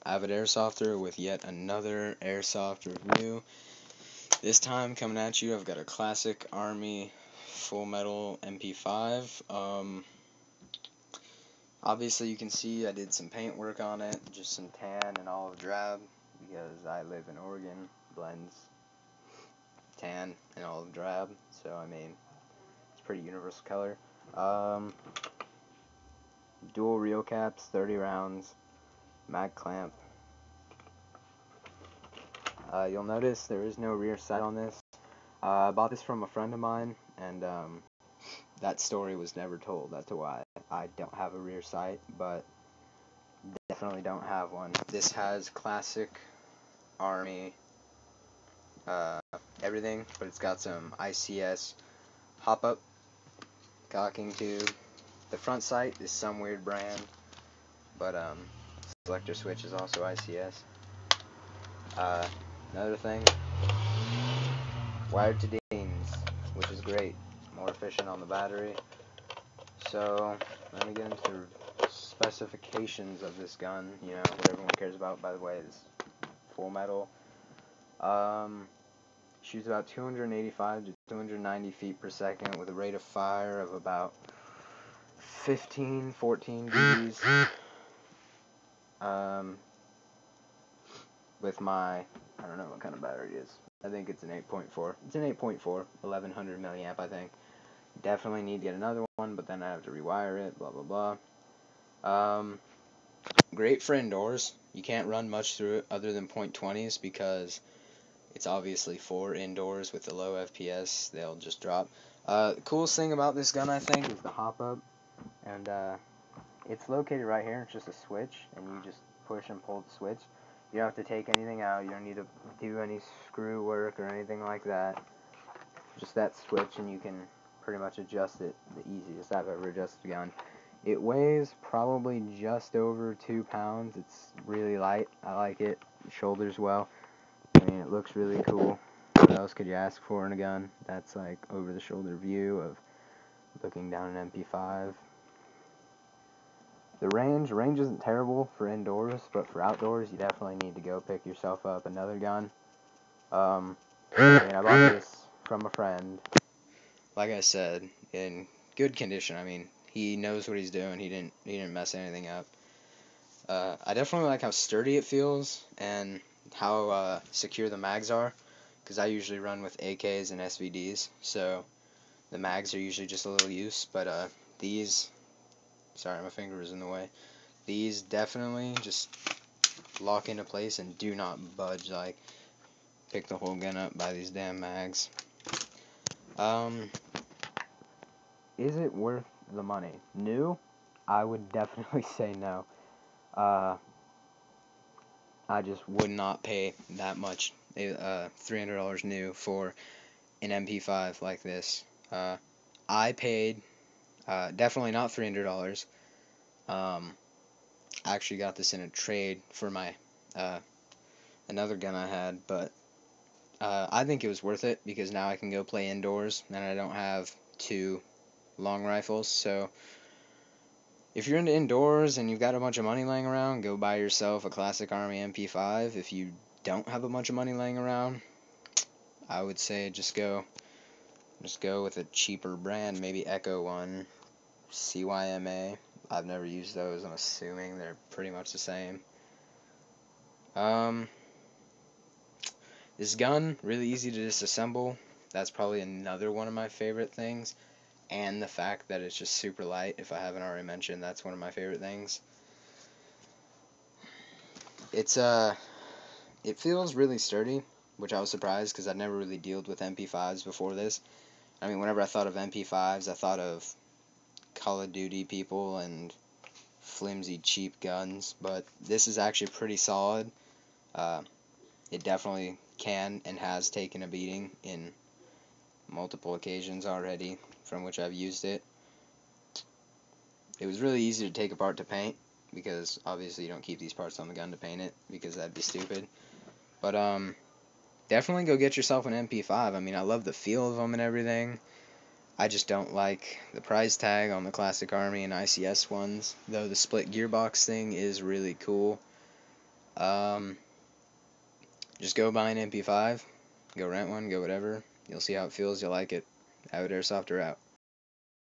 Avid Airsofter with yet another airsoft review. This time coming at you, I've got a classic Army Full Metal MP5. Obviously you can see I did some paint work on it, just some tan and olive drab, because I live in Oregon, blends tan and olive drab, so I mean, it's a pretty universal color. Dual reel caps, 30 rounds, mag clamp. You'll notice there is no rear sight on this. I bought this from a friend of mine, and that story was never told. That's why I don't have a rear sight, but definitely don't have one. This has classic Army everything, but it's got some ICS hop-up cocking tube. The front sight is some weird brand, but selector switch is also ICS. Another thing, wired to Deans, which is great, more efficient on the battery. So let me get into specifications of this gun, you know, what everyone cares about, by the way, is Full Metal. Shoots about 285 to 290 feet per second with a rate of fire of about 14 BBs. With my, I don't know what kind of battery it is. I think it's an 8.4. It's an 8.4, 1100 milliamp, I think. Definitely need to get another one, but then I have to rewire it, blah, blah, blah. Great for indoors. You can't run much through it other than .20s because it's obviously for indoors with the low FPS. They'll just drop. The coolest thing about this gun, I think, is the hop-up. And it's located right here. It's just a switch, and you just push and pull the switch. You don't have to take anything out. You don't need to do any screw work or anything like that. Just that switch, and you can pretty much adjust it the easiest I've ever adjusted a gun. It weighs probably just over 2 pounds. It's really light. I like it. It shoulders well. I mean, it looks really cool. What else could you ask for in a gun? That's like over-the-shoulder view of looking down an MP5. The range isn't terrible for indoors, but for outdoors, you definitely need to go pick yourself up another gun. I mean, I bought this from a friend, like I said, in good condition. I mean, he knows what he's doing. He didn't mess anything up. I definitely like how sturdy it feels and how secure the mags are, because I usually run with AKs and SVDs, so the mags are usually just a little loose, but these, sorry, my finger is in the way, these definitely just lock into place and do not budge. Like, pick the whole gun up by these damn mags. Is it worth the money? New? I would definitely say no. I just would not pay that much, $300 new for an MP5 like this. I paid definitely not $300. I actually got this in a trade for my another gun I had, but I think it was worth it because now I can go play indoors and I don't have two long rifles. So if you're into indoors and you've got a bunch of money laying around, go buy yourself a classic Army Mp5. If you don't have a bunch of money laying around, I would say just go with a cheaper brand, maybe Echo one, CYMA. I've never used those. I'm assuming they're pretty much the same. This gun, really easy to disassemble. That's probably another one of my favorite things. And the fact that it's just super light, if I haven't already mentioned, that's one of my favorite things. It feels really sturdy, which I was surprised because I'd never really dealt with MP5s before this. I mean, whenever I thought of MP5s, I thought of Call of Duty people and flimsy, cheap guns, but this is actually pretty solid. It definitely can and has taken a beating in multiple occasions already from which I've used it. It was really easy to take apart to paint, because obviously you don't keep these parts on the gun to paint it, because that'd be stupid. But definitely go get yourself an MP5. I mean, I love the feel of them and everything. I just don't like the price tag on the classic Army and ICS ones, though the split gearbox thing is really cool. Um, just go buy an MP5, go rent one, go whatever. You'll see how it feels. You'll like it. Avid Airsoft are out.